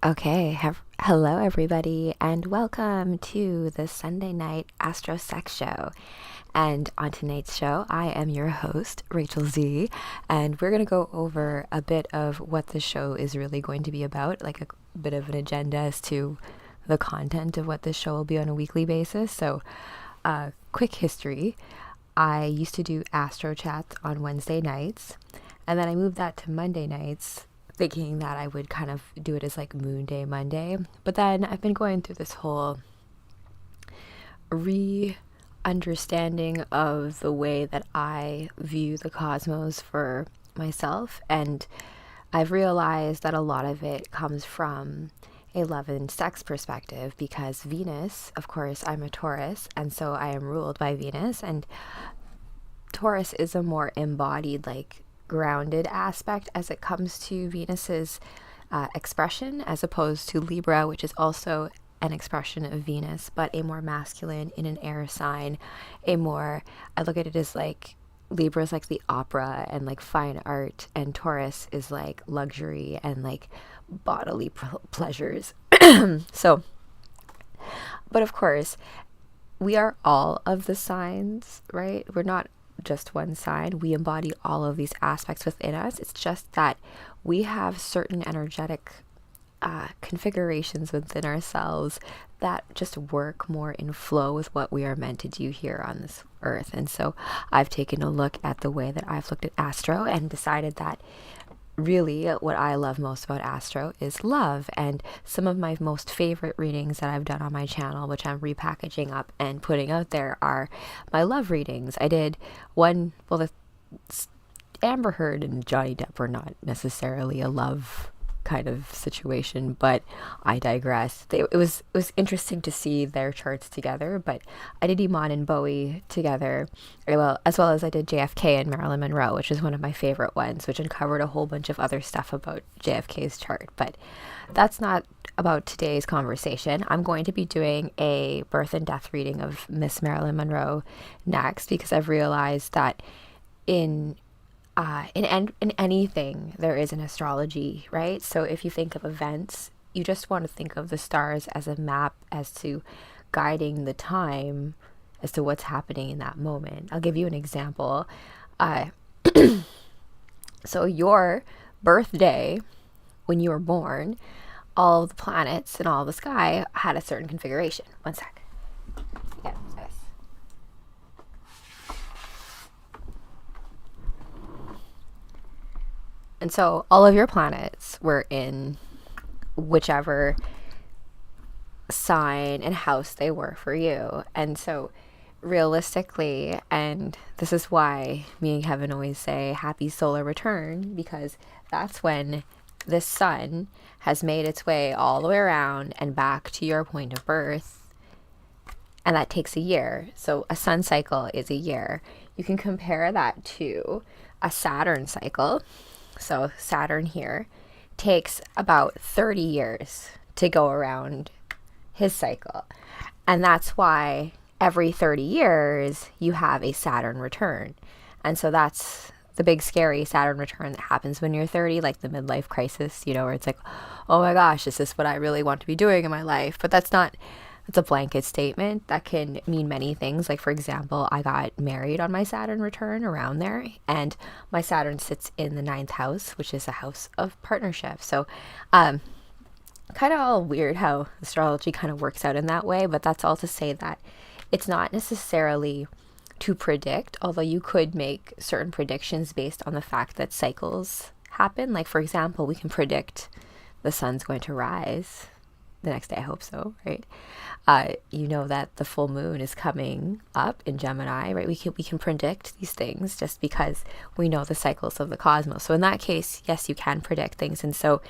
Okay, hello everybody, and welcome to the Sunday night Astro Sex Show. And on tonight's show, I am your host, Rachel Z, and we're going to go over a bit of what the show is really going to be about, like a bit of an agenda as to the content of what this show will be on a weekly basis. So, quick history. I used to do Astro chats on Wednesday nights, and then I moved that to Monday nights, thinking that I would kind of do it as like Moon Day Monday. But then I've been going through this whole re-understanding of the way that I view the cosmos for myself, and I've realized that a lot of it comes from a love and sex perspective, because Venus, of course, I'm a Taurus, and so I am ruled by Venus, and Taurus is a more embodied, like grounded aspect as it comes to Venus's expression, as opposed to Libra, which is also an expression of Venus, but a more masculine in an air sign. I look at it as like Libra is like the opera and like fine art, and Taurus is like luxury and like bodily pleasures. So, but of course, we are all of the signs, right? We're not just one sign. We embody all of these aspects within us. It's just that we have certain energetic configurations within ourselves that just work more in flow with what we are meant to do here on this earth. And so I've taken a look at the way that I've looked at Astro and decided that really what I love most about Astro is love. And some of my most favorite readings that I've done on my channel, which I'm repackaging up and putting out there, are my love readings. I did one, well, the Amber Heard and Johnny Depp were not necessarily a love kind of situation, but I digress. It was interesting to see their charts together, but I did Iman and Bowie together, as well as I did JFK and Marilyn Monroe, which is one of my favorite ones, which uncovered a whole bunch of other stuff about JFK's chart. But that's not about today's conversation. I'm going to be doing a birth and death reading of Miss Marilyn Monroe next, because I've realized that in anything there is an astrology, right? So if you think of events, you just want to think of the stars as a map as to guiding the time as to what's happening in that moment. I'll give you an example. So your birthday, when you were born, all of the planets and all of the sky had a certain configuration. One sec. Yeah, this. And so all of your planets were in whichever sign and house they were for you. And so realistically, and this is why me and Kevin always say happy solar return, because that's when the sun has made its way all the way around and back to your point of birth. And that takes a year. So a sun cycle is a year. You can compare that to a Saturn cycle. So Saturn here takes about 30 years to go around his cycle. And that's why every 30 years you have a Saturn return. And so that's the big scary Saturn return that happens when you're 30, like the midlife crisis, where it's like, oh my gosh, is this what I really want to be doing in my life? But that's a blanket statement that can mean many things. Like, for example, I got married on my Saturn return around there, and my Saturn sits in the 9th house, which is a house of partnership. So kind of all weird how astrology kind of works out in that way, but that's all to say that it's not necessarily to predict, although you could make certain predictions based on the fact that cycles happen. Like, for example, we can predict the sun's going to rise the next day. I hope so, right? You know that the full moon is coming up in Gemini, right? We can predict these things just because we know the cycles of the cosmos. So in that case, yes, you can predict things. And so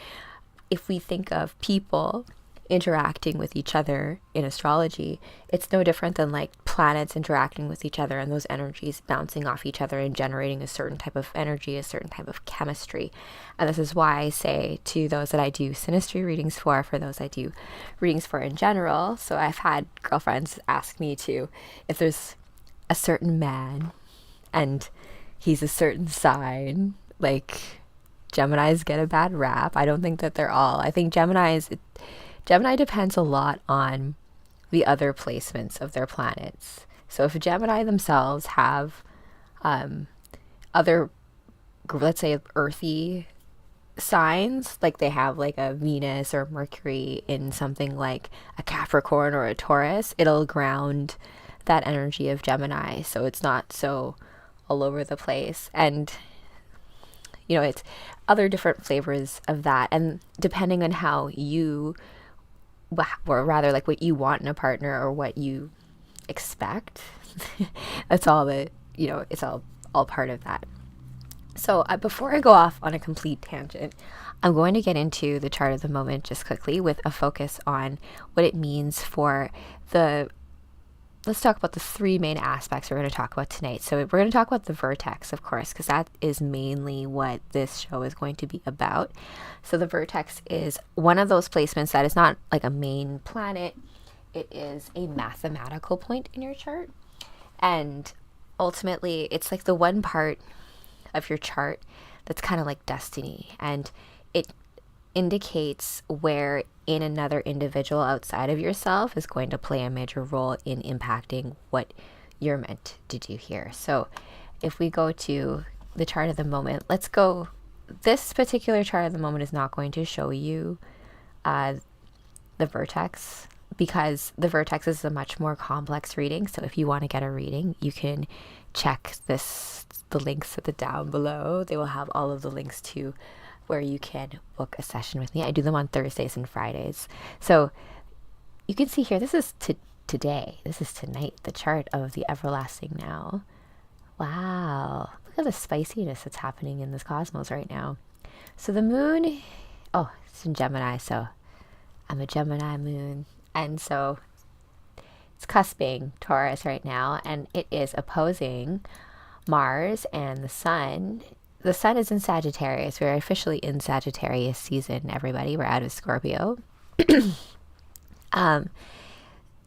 if we think of people interacting with each other in astrology, it's no different than like planets interacting with each other and those energies bouncing off each other and generating a certain type of energy, a certain type of chemistry. And this is why I say to those that I do synastry readings for those I do readings for in general. So I've had girlfriends ask me if there's a certain man and he's a certain sign, like Geminis get a bad rap. I don't think that they're all. I think Gemini depends a lot on the other placements of their planets. So if Gemini themselves have other, let's say, earthy signs, like they have like a Venus or Mercury in something like a Capricorn or a Taurus, it'll ground that energy of Gemini so it's not so all over the place. And it's other different flavors of that, and depending on how you, or rather like what you want in a partner or what you expect, that's all that, it's all part of that. So before I go off on a complete tangent, I'm going to get into the chart of the moment just quickly with a focus on what it means for let's talk about the three main aspects we're going to talk about tonight. So we're going to talk about the vertex, of course, because that is mainly what this show is going to be about. So the vertex is one of those placements that is not like a main planet. It is a mathematical point in your chart. And ultimately, it's like the one part of your chart that's kind of like destiny. And it indicates where in another individual outside of yourself is going to play a major role in impacting what you're meant to do here. So if we go to the chart of the moment, let's go. This particular chart of the moment is not going to show you the vertex, because the vertex is a much more complex reading. So if you want to get a reading, you can check the links at the down below. They will have all of the links to where you can book a session with me. I do them on Thursdays and Fridays. So you can see here, this is today. This is tonight, the chart of the everlasting now. Wow. Look at the spiciness that's happening in this cosmos right now. So the moon, it's in Gemini. So I'm a Gemini moon. And so it's cusping Taurus right now. And it is opposing Mars and the sun. The sun is in Sagittarius. We're officially in Sagittarius season, everybody. We're out of Scorpio.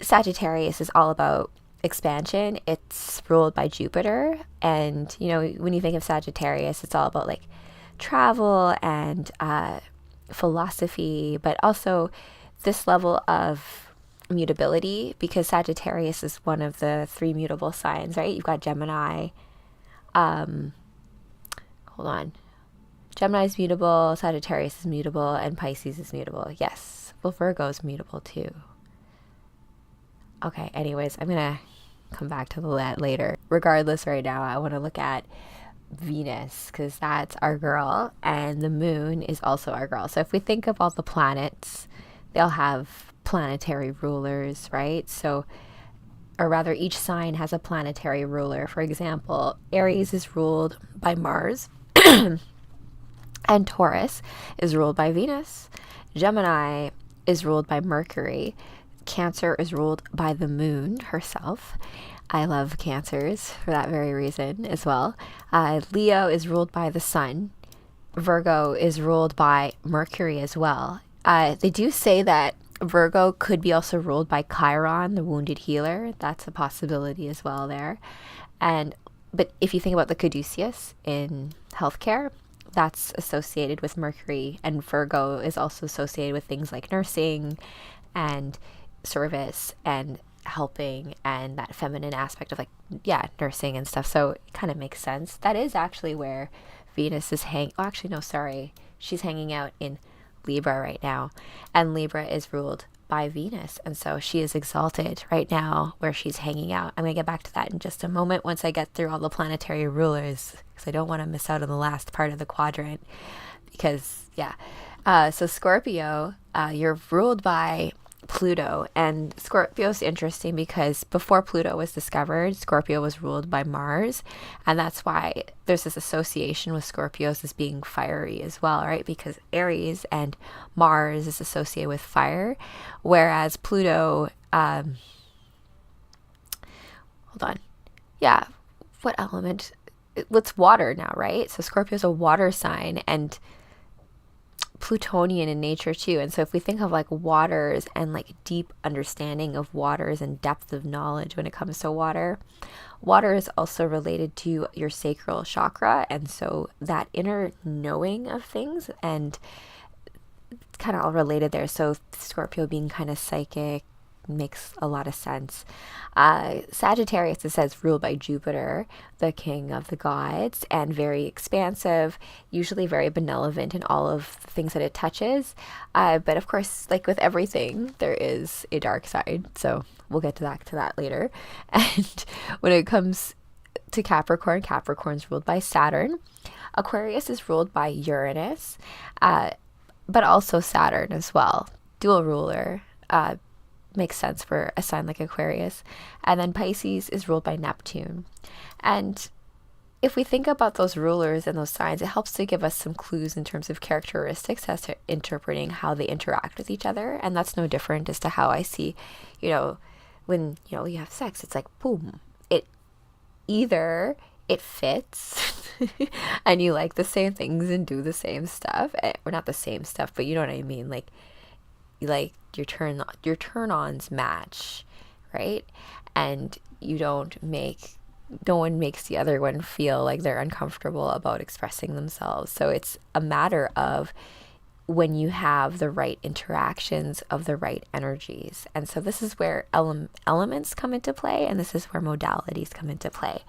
Sagittarius is all about expansion. It's ruled by Jupiter. And, when you think of Sagittarius, it's all about like travel and philosophy, but also this level of mutability, because Sagittarius is one of the three mutable signs, right? You've got Gemini. Hold on. Gemini is mutable, Sagittarius is mutable, and Pisces is mutable. Yes. Well, Virgo is mutable too. Okay, anyways, I'm going to come back to that later. Regardless, right now, I want to look at Venus, because that's our girl, and the moon is also our girl. So if we think of all the planets, they'll have planetary rulers, right? So, or rather, each sign has a planetary ruler. For example, Aries is ruled by Mars. And Taurus is ruled by Venus. Gemini is ruled by Mercury. Cancer is ruled by the moon herself. I love Cancers for that very reason as well. Leo is ruled by the sun. Virgo is ruled by Mercury as well. They do say that Virgo could be also ruled by Chiron, the wounded healer. That's a possibility as well there. But if you think about the caduceus in healthcare, that's associated with Mercury, and Virgo is also associated with things like nursing and service and helping and that feminine aspect of nursing and stuff. So it kind of makes sense. That is actually where Venus is she's hanging out in Libra right now, and Libra is ruled by Venus, and so she is exalted right now where she's hanging out. I'm going to get back to that in just a moment once I get through all the planetary rulers, because I don't want to miss out on the last part of the quadrant, because so Scorpio, you're ruled by Pluto, and Scorpio's interesting because before Pluto was discovered, Scorpio was ruled by Mars, and that's why there's this association with Scorpios as being fiery as well, right? Because Aries and Mars is associated with fire, whereas Pluto, hold on, what element? It's water now, right? So Scorpio's a water sign, and Plutonian in nature too. And so if we think of like waters and like deep understanding of waters and depth of knowledge when it comes to water, water is also related to your sacral chakra. And so that inner knowing of things, and kind of all related there. So Scorpio being kind of psychic makes a lot of sense. Sagittarius, it says, ruled by Jupiter, the king of the gods, and very expansive, usually very benevolent in all of the things that it touches. But of course, like with everything, there is a dark side. So we'll get to that later. And when it comes to Capricorn, Capricorn's ruled by Saturn. Aquarius is ruled by Uranus, but also Saturn as well. Dual ruler. Makes sense for a sign like Aquarius. And then Pisces is ruled by Neptune. And if we think about those rulers and those signs, it helps to give us some clues in terms of characteristics as to interpreting how they interact with each other. And that's no different as to how I see, when, you have sex, it's like, boom, it fits and you like the same things and do the same stuff, or not the same stuff, but you know what I mean? Like your turn-ons match, right? And no one makes the other one feel like they're uncomfortable about expressing themselves. So it's a matter of when you have the right interactions of the right energies. And so this is where elements come into play, and this is where modalities come into play.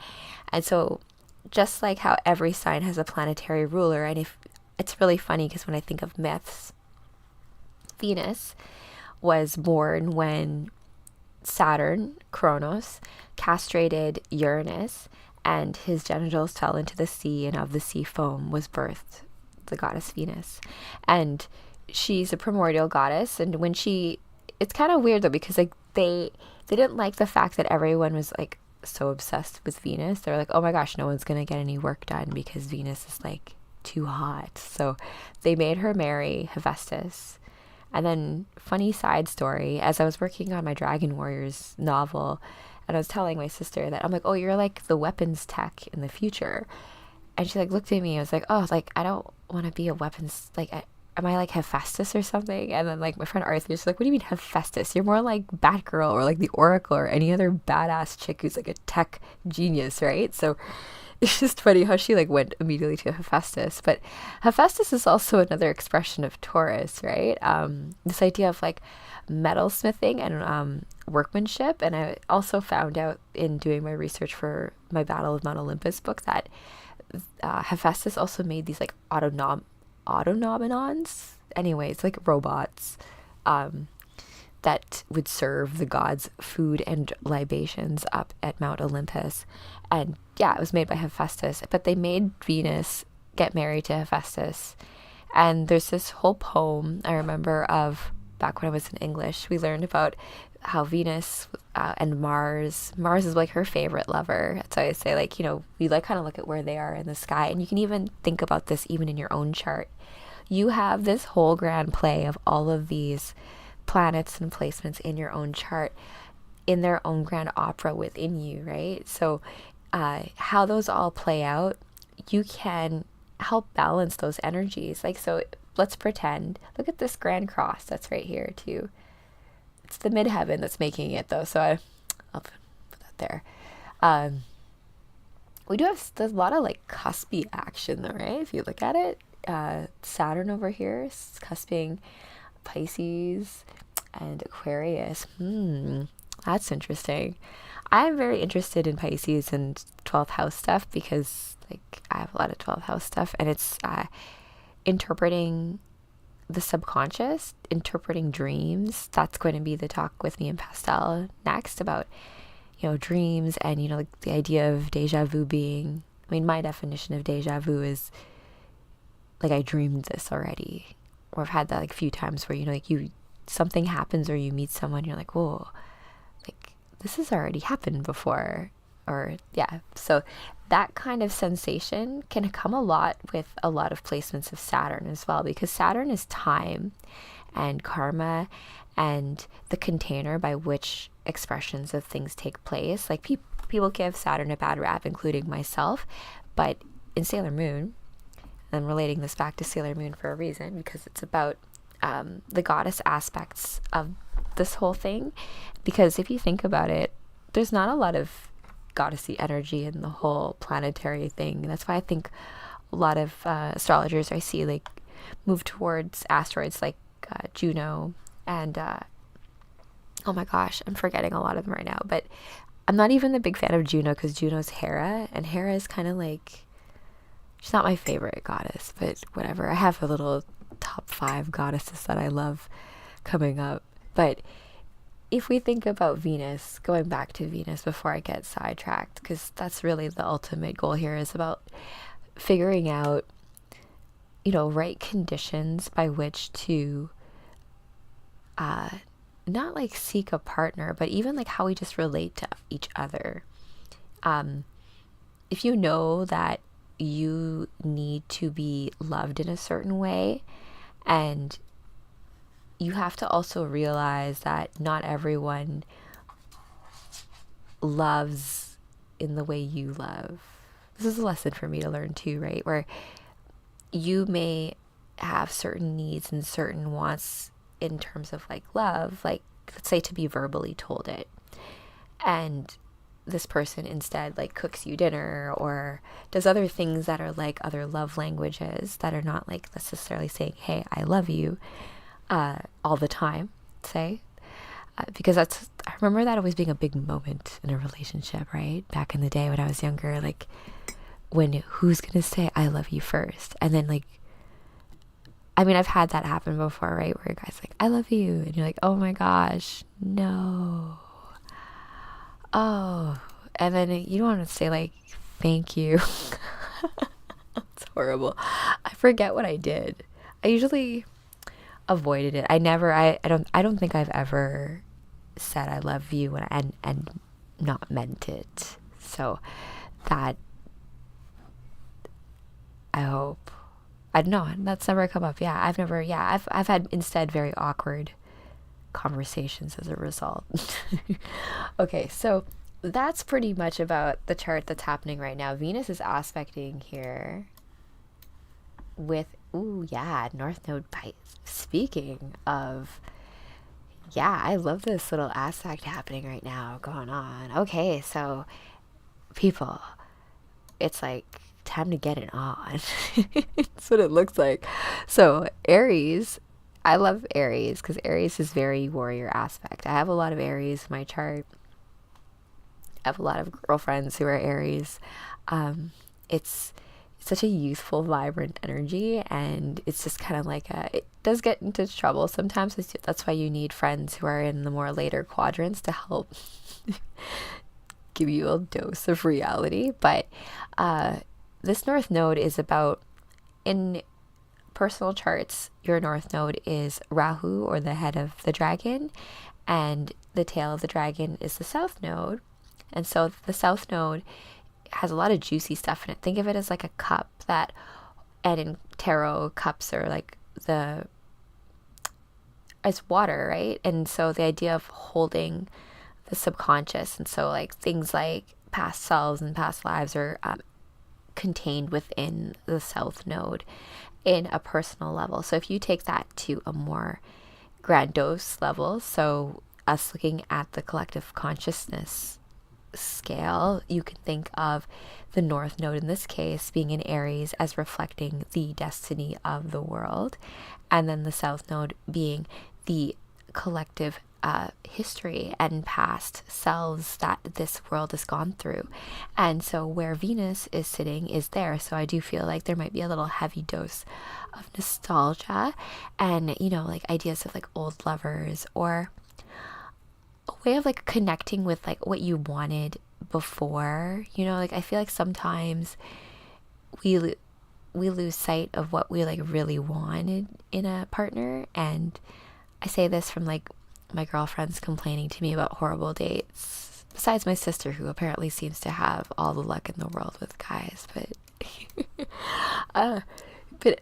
And so just like how every sign has a planetary ruler, and if it's really funny because when I think of myths, Venus was born when Saturn, Kronos, castrated Uranus, and his genitals fell into the sea, and of the sea foam was birthed the goddess Venus. And she's a primordial goddess, and it's kind of weird though, because like they didn't like the fact that everyone was like so obsessed with Venus. They're like, oh my gosh, no one's gonna get any work done because Venus is like too hot. So they made her marry Hephaestus. And then, funny side story, as I was working on my Dragon Warriors novel, and I was telling my sister that I'm like, oh, you're like the weapons tech in the future. And she like looked at me and was like, oh, like I don't want to be a weapons, like am I like Hephaestus or something? And then like my friend Arthur's like, what do you mean Hephaestus? You're more like Batgirl or like the Oracle or any other badass chick who's like a tech genius, right? So it's just funny how she like went immediately to Hephaestus. But Hephaestus is also another expression of Taurus, right? This idea of like metalsmithing and workmanship. And I also found out in doing my research for my Battle of Mount Olympus book that Hephaestus also made these like autonomons. Anyway, it's like robots that would serve the gods food and libations up at Mount Olympus. And yeah, it was made by Hephaestus, but they made Venus get married to Hephaestus. And there's this whole poem I remember of back when I was in English. We learned about how Venus and Mars is like her favorite lover. So I say like, we like kind of look at where they are in the sky. And you can even think about this even in your own chart. You have this whole grand play of all of these planets and placements in your own chart in their own grand opera within you, right? So how those all play out, you can help balance those energies. Like, so let's pretend, look at this grand cross that's right here too. It's the midheaven that's making it though, so I'll put that there. There's a lot of like cuspy action though, right? If you look at it, Saturn over here is cusping Pisces and Aquarius. That's interesting. I'm very interested in Pisces and 12th house stuff because like I have a lot of 12th house stuff, and it's interpreting the subconscious, interpreting dreams. That's going to be the talk with me and Pastel next about, dreams and, like the idea of deja vu being, my definition of deja vu is like I dreamed this already, or I've had that like a few times where, something happens or you meet someone, you're like, whoa, like this has already happened before. Or yeah, so that kind of sensation can come a lot with a lot of placements of Saturn as well, because Saturn is time and karma and the container by which expressions of things take place. Like people give Saturn a bad rap, including myself, but in Sailor Moon, I'm relating this back to Sailor Moon for a reason, because it's about the goddess aspects of this whole thing. Because if you think about it, there's not a lot of goddessy energy in the whole planetary thing. That's why I think a lot of astrologers I see like move towards asteroids like Juno and oh my gosh, I'm forgetting a lot of them right now, but I'm not even a big fan of Juno because Juno's Hera, and Hera is kind of like, she's not my favorite goddess, but whatever. I have a little top 5 goddesses that I love coming up. But if we think about Venus, going back to Venus before I get sidetracked, because that's really the ultimate goal here, is about figuring out, right conditions by which to not like seek a partner, but even like how we just relate to each other. If you know that you need to be loved in a certain way, and you have to also realize that not everyone loves in the way you love. This is a lesson for me to learn too, right? Where you may have certain needs and certain wants in terms of like love, like let's say to be verbally told it, and this person instead like cooks you dinner or does other things that are like other love languages that are not like necessarily saying, hey, I love you all the time, say, because I remember that always being a big moment in a relationship, right? Back in the day when I was younger, like when who's gonna say I love you first, and then like, I mean, I've had that happen before, right? Where a guy's like, I love you. And you're like, oh my gosh, no. Oh. And then you don't want to say like, thank you. It's horrible. I forget what I did. I usually avoided it. I don't think I've ever said I love you and not meant it. So that, I hope. I don't know. That's never come up. Yeah, I've had instead very awkward conversations as a result. Okay, so that's pretty much about the chart that's happening right now. Venus is aspecting here with, North Node Pisces. Speaking of, I love this little aspect happening right now going on. Okay, so people, it's like time to get it on. That's what it looks like. So Aries, I love Aries because Aries is very warrior aspect. I have a lot of Aries in my chart. I have a lot of girlfriends who are Aries. It's such a youthful, vibrant energy, and it's just kind of like it does get into trouble sometimes. That's why you need friends who are in the more later quadrants to help give you a dose of reality. But this North Node is about, in personal charts, your North Node is Rahu, or the head of the dragon, and the tail of the dragon is the South Node. And so the South Node has a lot of juicy stuff in it. Think of it as like a cup that, and in tarot, cups are like it's water, right? And so the idea of holding the subconscious, and so like things like past selves and past lives are contained within the South Node in a personal level. So if you take that to a more grandiose level, so us looking at the collective consciousness scale, you can think of the North Node in this case being in Aries as reflecting the destiny of the world, and then the South Node being the collective history and past selves that this world has gone through. And so where Venus is sitting is there. So I do feel like there might be a little heavy dose of nostalgia and, like ideas of like old lovers, or a way of like connecting with like what you wanted before. Like I feel like sometimes we lose sight of what we like really wanted in a partner. And I say this from like my girlfriends complaining to me about horrible dates, besides my sister, who apparently seems to have all the luck in the world with guys. But but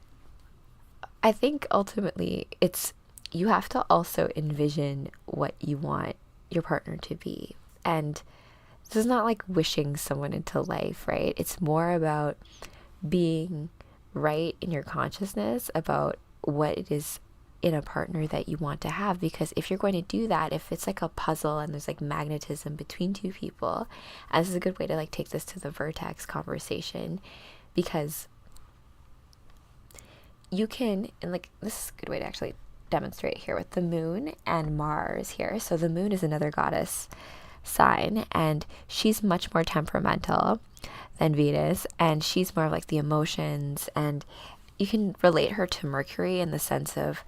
I think ultimately it's, you have to also envision what you want your partner to be. And this is not like wishing someone into life, right? It's more about being right in your consciousness about what it is in a partner that you want to have. Because if you're going to do that, if it's like a puzzle and there's like magnetism between two people, and this is a good way to like take this to the vertex conversation, because you can, and like this is a good way to actually demonstrate here with the moon and Mars here. So the moon is another goddess sign, and she's much more temperamental than Venus, and she's more of like the emotions, and you can relate her to Mercury in the sense of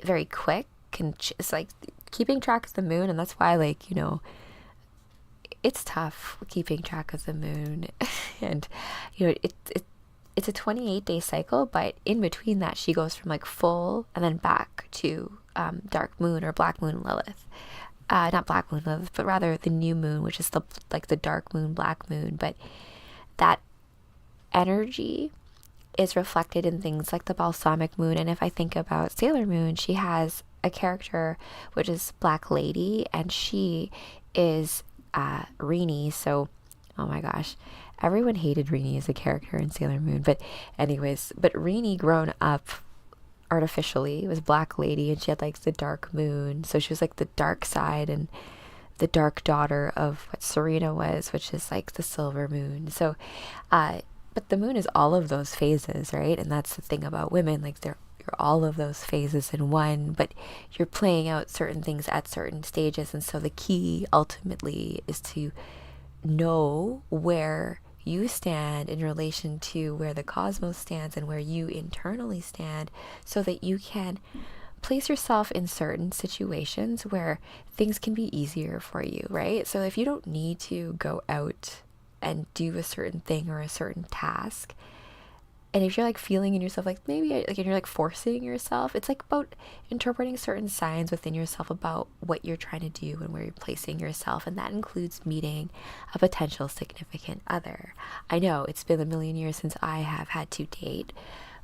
very quick, and it's like keeping track of the moon. And that's why, like, you know, it's tough keeping track of the moon. And you know, it's a 28-day cycle, but in between that she goes from like full and then back to dark moon or black moon Lilith. Not black moon Lilith, but rather the new moon, which is the like the dark moon, black moon. But that energy is reflected in things like the balsamic moon. And if I think about Sailor Moon, she has a character which is Black Lady, and she is Rini. So, oh my gosh, everyone hated Rini as a character in Sailor Moon. But anyways, but Rini grown up artificially was Black Lady, and she had like the dark moon. So she was like the dark side and the dark daughter of what Serena was, which is like the silver moon. So, but the moon is all of those phases, right? And that's the thing about women, like you're all of those phases in one, but you're playing out certain things at certain stages. And so the key ultimately is to know where you stand in relation to where the cosmos stands and where you internally stand, so that you can place yourself in certain situations where things can be easier for you, right? So if you don't need to go out and do a certain thing or a certain task, and if you're like feeling in yourself like maybe like, and you're like forcing yourself, it's like about interpreting certain signs within yourself about what you're trying to do and where you're placing yourself. And that includes meeting a potential significant other. I know it's been a million years since I have had to date,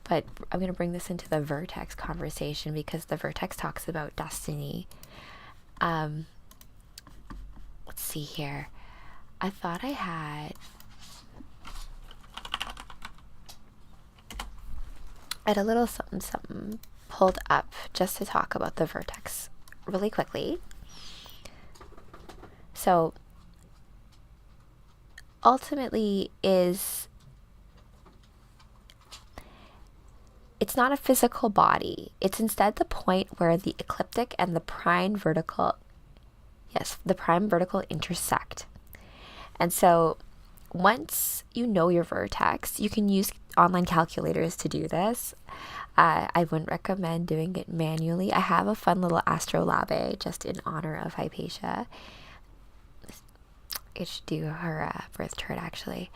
but I'm going to bring this into the Vertex conversation, because the Vertex talks about destiny. Let's see here. I thought I had a little something pulled up just to talk about the Vertex really quickly. So ultimately it's not a physical body. It's instead the point where the ecliptic and the prime vertical intersect. And so once you know your vertex, you can use online calculators to do this. I wouldn't recommend doing it manually. I have a fun little astrolabe just in honor of Hypatia. It should do her birth chart actually.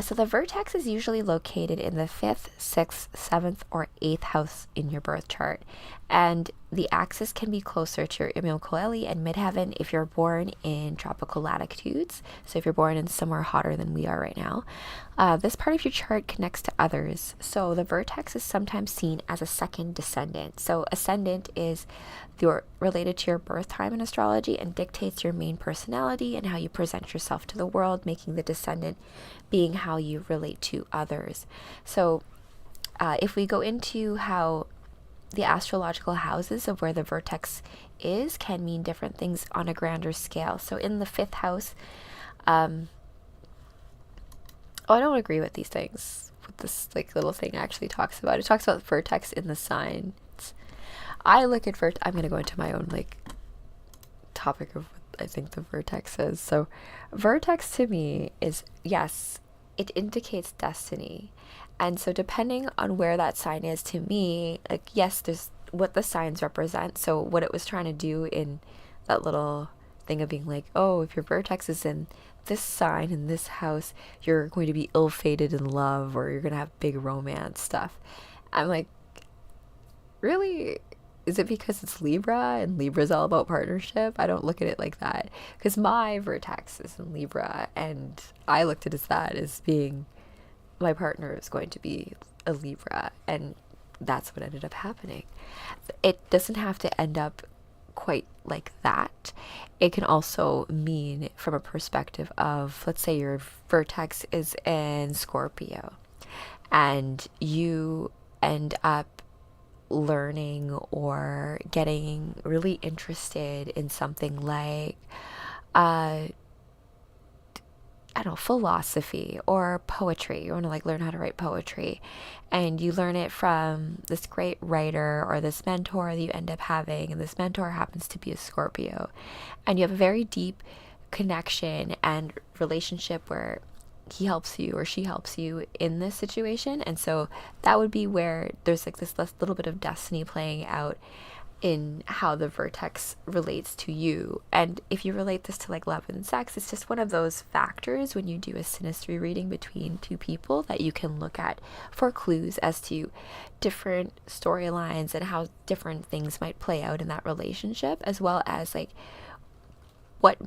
So the vertex is usually located in the 5th, 6th, 7th, or 8th house in your birth chart. And the axis can be closer to your Imil Coeli and midheaven if you're born in tropical latitudes. So if you're born in somewhere hotter than we are right now. This part of your chart connects to others. So the vertex is sometimes seen as a second descendant. So ascendant is related to your birth time in astrology and dictates your main personality and how you present yourself to the world, making the descendant being how you relate to others. So if we go into how the astrological houses of where the vertex is can mean different things on a grander scale. So in the 5th house, I don't agree with these things. What this like little thing actually talks about. It talks about vertex in the signs. I look at I'm going to go into my own like topic of what I think the vertex is. So vertex to me is, yes, it indicates destiny. And so depending on where that sign is to me, like, yes, there's what the signs represent. So what it was trying to do in that little thing of being like, oh, if your vertex is in this sign in this house, you're going to be ill-fated in love, or you're going to have big romance stuff. I'm like, really? Is it because it's Libra and Libra's all about partnership? I don't look at it like that, because my vertex is in Libra, and I looked at it as being my partner is going to be a Libra, and that's what ended up happening. It doesn't have to end up quite like that. It can also mean from a perspective of, let's say your vertex is in Scorpio, and you end up learning or getting really interested in something like I don't know, philosophy or poetry. You want to like learn how to write poetry, and you learn it from this great writer or this mentor that you end up having, and this mentor happens to be a Scorpio, and you have a very deep connection and relationship where he helps you or she helps you in this situation. And so that would be where there's like this little bit of destiny playing out in how the vertex relates to you. And if you relate this to like love and sex, it's just one of those factors when you do a synastry reading between two people that you can look at for clues as to different storylines and how different things might play out in that relationship, as well as like what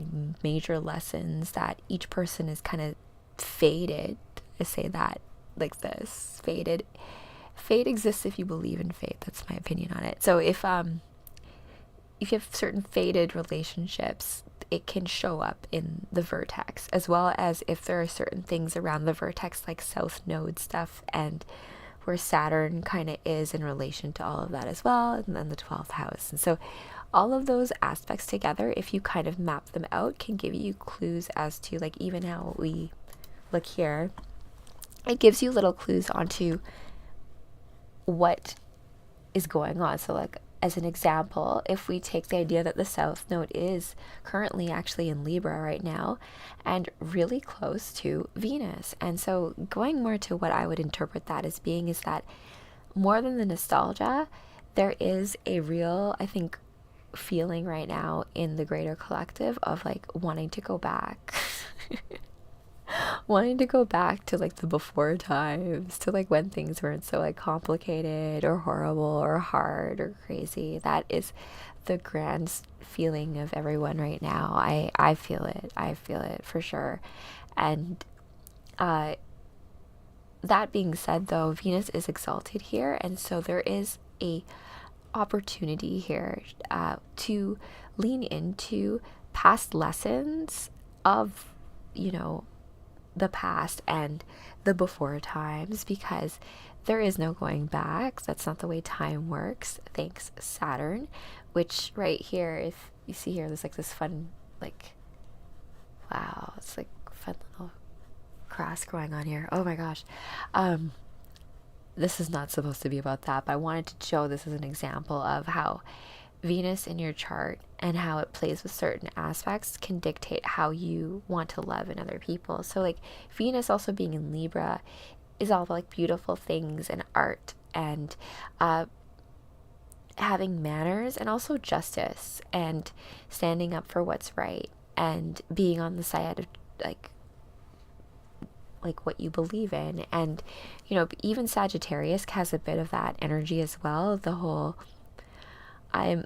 major lessons that each person is kind of fated. I say that like this, fated. Fate exists if you believe in fate. That's my opinion on it. So if you have certain fated relationships, it can show up in the vertex, as well as if there are certain things around the vertex like south node stuff and where Saturn kind of is in relation to all of that as well, and then the 12th house. And so all of those aspects together, if you kind of map them out, can give you clues as to like even how we look here. It gives you little clues onto what is going on. So like as an example, if we take the idea that the south node is currently actually in Libra right now and really close to Venus, and so going more to what I would interpret that as being is that more than the nostalgia, there is a real, I think, feeling right now in the greater collective of like wanting to go back wanting to go back to like the before times, to like when things weren't so like complicated or horrible or hard or crazy. That is the grand feeling of everyone right now. I feel it for sure. And that being said, though, Venus is exalted here, and so there is a opportunity here to lean into past lessons of, you know, the past and the before times, because there is no going back. That's not the way time works. Thanks Saturn, which right here, if you see here, there's like this fun, like, wow, it's like fun little cross going on here. Oh my gosh. This is not supposed to be about that, but I wanted to show this as an example of how Venus in your chart and how it plays with certain aspects can dictate how you want to love in other people. So like Venus also being in Libra is all about like beautiful things and art and having manners and also justice and standing up for what's right and being on the side of like what you believe in. And you know, even Sagittarius has a bit of that energy as well. The whole I'm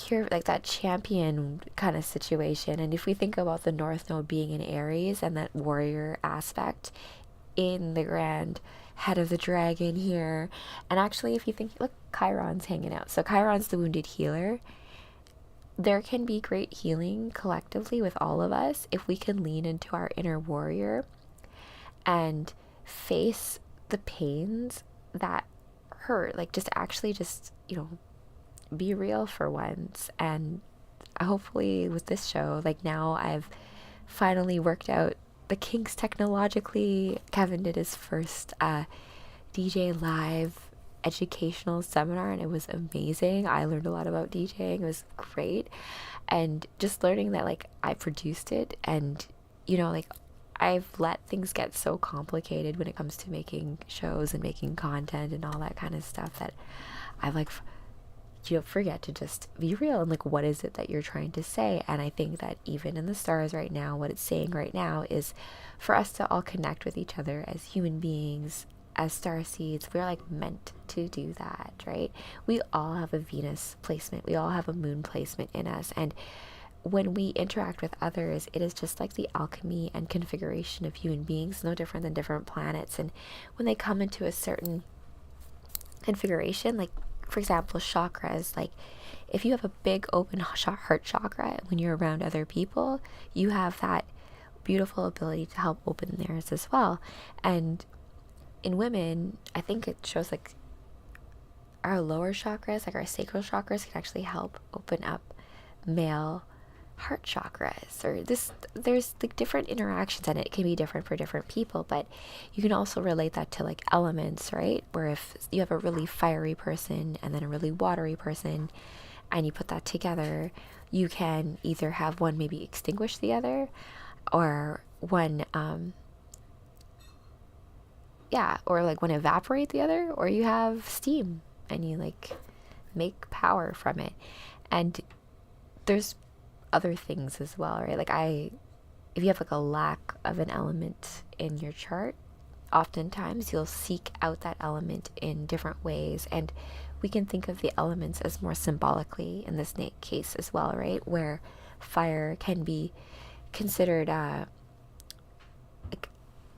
here, like that champion kind of situation. And if we think about the North Node being in Aries and that warrior aspect in the grand head of the dragon here, and actually if you think, look, Chiron's hanging out. So Chiron's the wounded healer. There can be great healing collectively with all of us if we can lean into our inner warrior and face the pains that hurt, like just actually just, you know, be real for once. And hopefully with this show, like now I've finally worked out the kinks technologically. Kevin did his first DJ live educational seminar and it was amazing. I learned a lot about DJing. It was great. And just learning that like I produced it, and you know, like I've let things get so complicated when it comes to making shows and making content and all that kind of stuff that I've like, you know, forget to just be real and like what is it that you're trying to say. And I think that even in the stars right now, what it's saying right now is for us to all connect with each other as human beings, as starseeds. We're like meant to do that, right? We all have a Venus placement, we all have a moon placement in us, and when we interact with others, it is just like the alchemy and configuration of human beings, no different than different planets. And when they come into a certain configuration, like for example chakras, like if you have a big open heart chakra, when you're around other people, you have that beautiful ability to help open theirs as well. And in women, I think it shows like our lower chakras, like our sacral chakras, can actually help open up male heart chakras. Or this, there's like different interactions, and it can be different for different people, but you can also relate that to like elements, right? Where if you have a really fiery person and then a really watery person, and you put that together, you can either have one maybe extinguish the other, or one or like one evaporate the other, or you have steam and you like make power from it. And there's other things as well, right? Like if you have like a lack of an element in your chart, oftentimes you'll seek out that element in different ways. And we can think of the elements as more symbolically in this case as well, right? Where fire can be considered like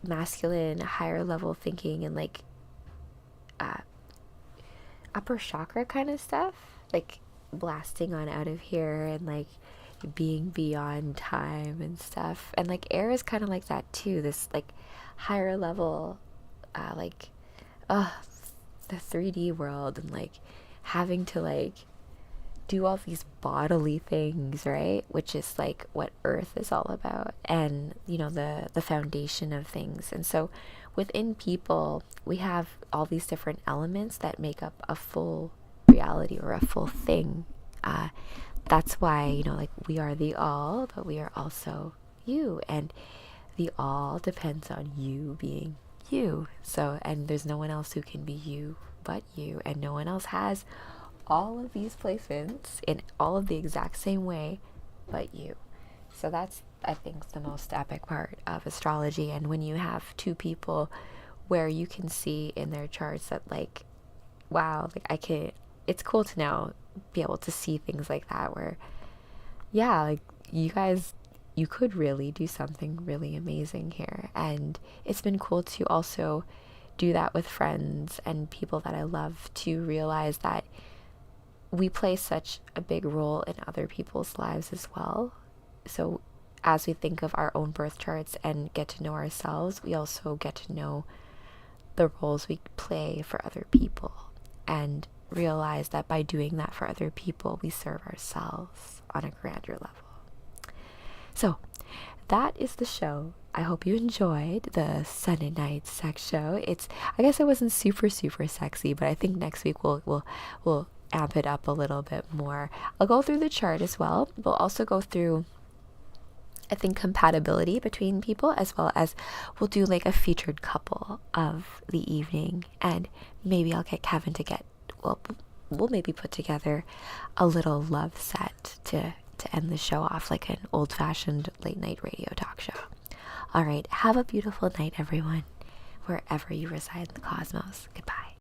masculine, higher level thinking, and like upper chakra kind of stuff, like blasting on out of here and like being beyond time and stuff. And like air is kind of like that too, this like higher level like the 3D world, and like having to like do all these bodily things, right? Which is like what earth is all about, and you know, the foundation of things. And so within people, we have all these different elements that make up a full reality or a full thing. That's why, you know, like we are the all, but we are also you, and the all depends on you being you. So, and there's no one else who can be you but you, and no one else has all of these placements in all of the exact same way but you. So that's, I think, the most epic part of astrology. And when you have two people where you can see in their charts that like, wow, like I can, it's cool to now be able to see things like that, where yeah, like you guys, you could really do something really amazing here. And it's been cool to also do that with friends and people that I love, to realize that we play such a big role in other people's lives as well. So as we think of our own birth charts and get to know ourselves, we also get to know the roles we play for other people, and realize that by doing that for other people, we serve ourselves on a grander level. So that is the show. I hope you enjoyed the Sun and Night sex show. I guess it wasn't super sexy, but I think next week we'll amp it up a little bit more. I'll go through the chart as well. We'll also go through, I think, compatibility between people, as well as we'll do like a featured couple of the evening, and maybe I'll get Kevin to we'll maybe put together a little love set to end the show off, like an old-fashioned late night radio talk show. All right, have a beautiful night, everyone, wherever you reside in the cosmos. Goodbye.